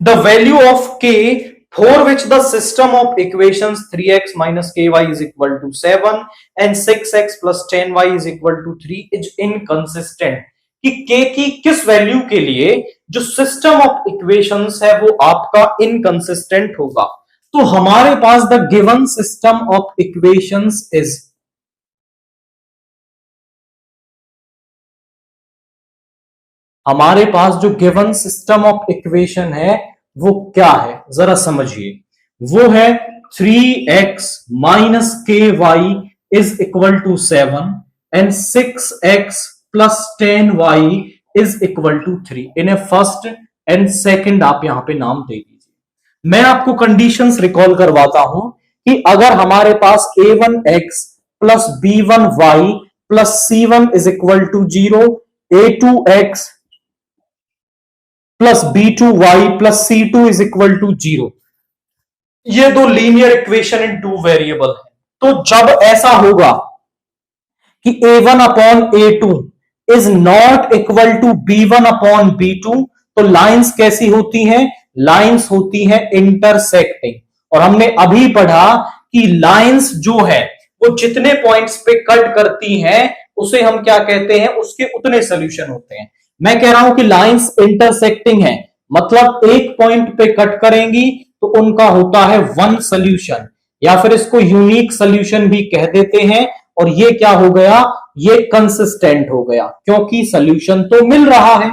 The value of k for which the system of equations 3x minus ky is equal to 7 and 6x plus 10y is equal to 3 is inconsistent। कि k की किस value के लिए जो system of equations है वो आपका inconsistent होगा। तो हमारे पास the given system of equations is, हमारे पास जो गिवन सिस्टम ऑफ इक्वेशन है वो क्या है जरा समझिए। वो है 3x minus k y is equal to 7 and 6x plus 10y is equal to 3। इन्हें फर्स्ट एंड सेकंड आप यहां पे नाम दे दीजिए। मैं आपको कंडीशंस रिकॉल करवाता हूं कि अगर हमारे पास a1x plus b1y plus c1 is equal to 0, a2x plus b2y plus c2 is equal to 0, ये दो linear equation in two variable है। तो जब ऐसा होगा कि a1 upon a2 is not equal to b1 upon b2, तो lines कैसी होती हैं? लाइंस होती हैं इंटरसेक्टिंग। और हमने अभी पढ़ा कि लाइंस जो है वो जितने पॉइंट्स पे कट करती हैं उसे हम क्या कहते हैं? उसके उतने सोल्यूशन होते हैं। मैं कह रहा हूं कि लाइंस इंटरसेक्टिंग है, मतलब एक पॉइंट पे कट करेंगी तो उनका होता है वन सोल्यूशन, या फिर इसको यूनिक सोल्यूशन भी कह देते हैं। और ये क्या हो गया? ये कंसिस्टेंट हो गया क्योंकि सोल्यूशन तो मिल रहा है।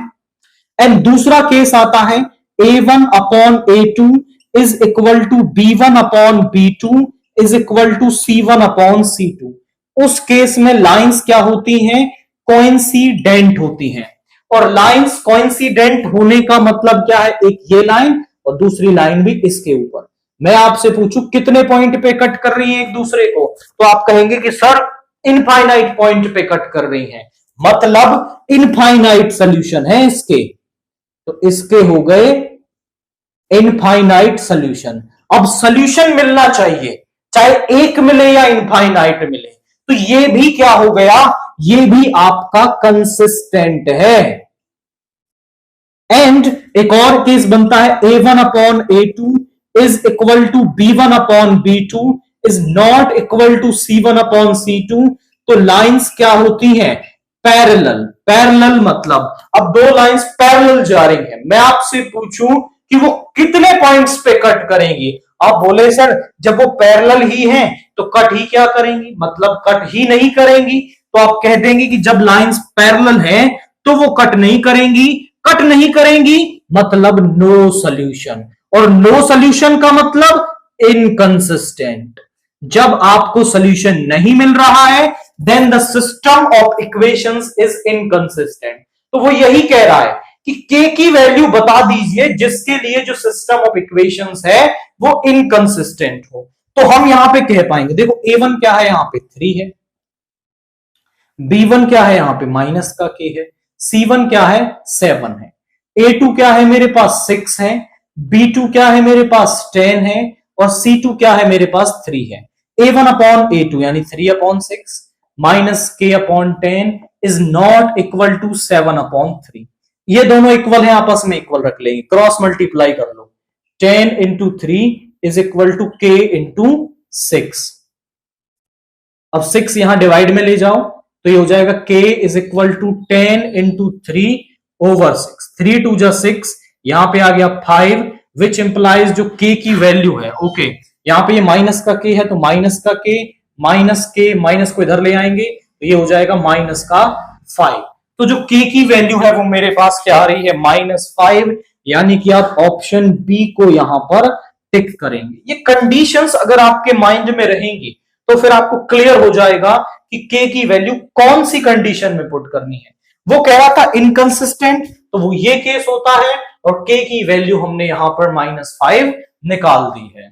एंड दूसरा केस आता है a1 upon a2 is equal to b1 upon b2 is equal to c1 upon c2। उस केस में लाइंस क्या होती हैं? कोइंसिडेंट होती हैं। और लाइंस कोइंसिडेंट होने का मतलब क्या है? एक ये लाइन और दूसरी लाइन भी इसके ऊपर। मैं आपसे पूछूं कितने पॉइंट पे कट कर रही है एक दूसरे को, तो आप कहेंगे कि सर इनफाइनाइट पॉइंट पे कट कर रही हैं, मतलब इनफाइनाइट सोल्यूशन है इसके। तो इसके हो गए इनफाइनाइट सोल्यूशन। अब सोल्यूशन मिलना चाहिए, चाहे एक मिले या इनफाइनाइट मिले, तो ये भी क्या हो गया? ये भी आपका कंसिस्टेंट है। एंड एक और केस बनता है a1 upon a2 is equal to b1 upon b2 is not equal to c1 upon c2। तो लाइंस क्या होती हैं? पैरेलल। पैरेलल मतलब अब दो लाइंस पैरेलल जा रही हैं, मैं आपसे पूछूं कि वो कितने पॉइंट्स पे कट करेंगी? आप बोले सर जब वो पैरेलल ही हैं तो कट ही क्या करेंगी? मतलब कट ही नहीं करेंगी। तो आप कह देंगे कि जब लाइंस पैरेलल हैं तो वो कट नहीं करेंगी। कट नहीं करेंगी मतलब नो सॉल्यूशन, और नो सॉल्यूशन का मतलब इनकंसिस्टेंट। जब आपको सॉल्यूशन नहीं मिल रहा है then the system of equations is inconsistent. तो वो यही कह रहा है कि k की वैल्यू बता दीजिए जिसके लिए जो सिस्टम ऑफ इक्वेशंस है वो इनकंसिस्टेंट हो। तो हम यहां पे कह पाएंगे, देखो a1 क्या है? यहां पे 3 है, b1 क्या है? यहां पे माइनस का k है, c1 क्या है? 7 है, a2 क्या है मेरे पास? 6 है, b2 क्या है मेरे पास? 10 है, और c2 क्या है मेरे पास? 3 है। a1 अपॉन a2 यानी 3 upon 6 minus k upon 10 is not equal to 7 upon 3। ये दोनों इक्वल है, आपस में इक्वल रख लेंगे, क्रॉस मल्टीप्लाई कर लो। 10 into 3 is equal to k into 6। अब 6 यहां डिवाइड में ले जाओ तो ये हो जाएगा k is equal to 10 into 3 over 6। 3 two जा 6, यहां पे आ गया 5 विच इंप्लाइज जो k की वैल्यू है। ओके, यहां पे ये माइनस का k है तो माइनस का k, माइनस k, माइनस को इधर ले आएंगे तो ये हो जाएगा माइनस का 5। तो जो k की वैल्यू है वो मेरे पास क्या आ रही है? -5, यानी कि आप ऑप्शन बी को यहां पर टिक करेंगे। ये कंडीशंस अगर आपके माइंड में रहेंगी तो फिर आपको क्लियर हो जाएगा कि k की वैल्यू कौन सी कंडीशन में पुट करनी है। वो कह रहा था इनकंसिस्टेंट, तो वो ये केस होता है, और k की वैल्यू हमने यहां पर -5 निकाल दी है।